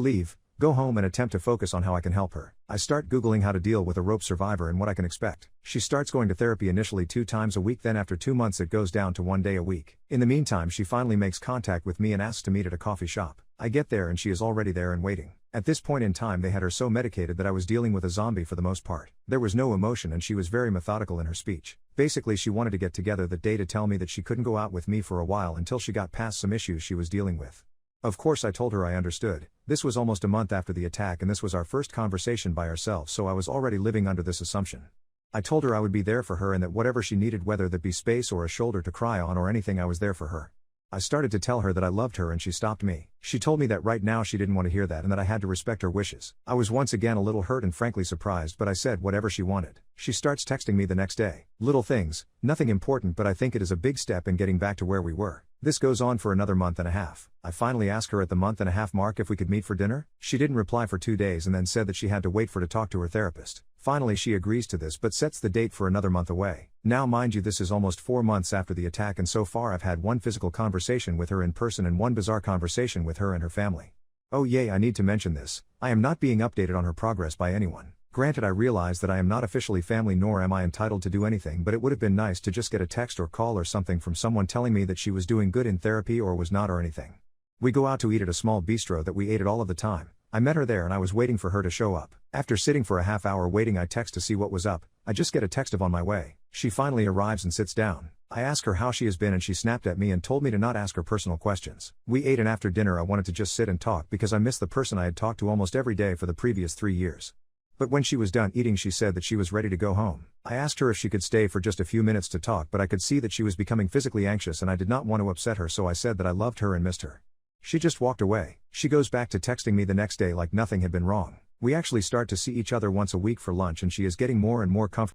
Leave, go home and attempt to focus on how I can help her. I start Googling how to deal with a rope survivor and what I can expect. She starts going to therapy initially 2 times a week, then after 2 months it goes down to 1 day a week. In the meantime, she finally makes contact with me and asks to meet at a coffee shop. I get there and she is already there and waiting. At this point in time they had her so medicated that I was dealing with a zombie for the most part. There was no emotion and she was very methodical in her speech. Basically she wanted to get together that day to tell me that she couldn't go out with me for a while until she got past some issues she was dealing with. Of course I told her I understood. This was almost a month after the attack and this was our first conversation by ourselves, so I was already living under this assumption. I told her I would be there for her and that whatever she needed, whether that be space or a shoulder to cry on or anything, I was there for her. I started to tell her that I loved her and she stopped me. She told me that right now she didn't want to hear that and that I had to respect her wishes. I was once again a little hurt and frankly surprised, but I said whatever she wanted. She starts texting me the next day. Little things, nothing important, but I think it is a big step in getting back to where we were. This goes on for another month and a half. I finally asked her at the month and a half mark if we could meet for dinner. She didn't reply for 2 days and then said that she had to wait for to talk to her therapist. Finally she agrees to this but sets the date for another month away. Now mind you, this is almost 4 months after the attack and so far I've had 1 physical conversation with her in person and 1 bizarre conversation with her and her family. Oh yay, I need to mention this. I am not being updated on her progress by anyone. Granted, I realize that I am not officially family nor am I entitled to do anything, but it would have been nice to just get a text or call or something from someone telling me that she was doing good in therapy or was not or anything. We go out to eat at a small bistro that we ate at all of the time. I met her there and I was waiting for her to show up. After sitting for a half hour waiting, I text to see what was up. I just get a text of on my way. She finally arrives and sits down. I ask her how she has been and she snapped at me and told me to not ask her personal questions. We ate and after dinner I wanted to just sit and talk because I missed the person I had talked to almost every day for the previous 3 years. But when she was done eating she said that she was ready to go home. I asked her if she could stay for just a few minutes to talk, but I could see that she was becoming physically anxious and I did not want to upset her, so I said that I loved her and missed her. She just walked away. She goes back to texting me the next day like nothing had been wrong. We actually start to see each other once a week for lunch and she is getting more and more comfortable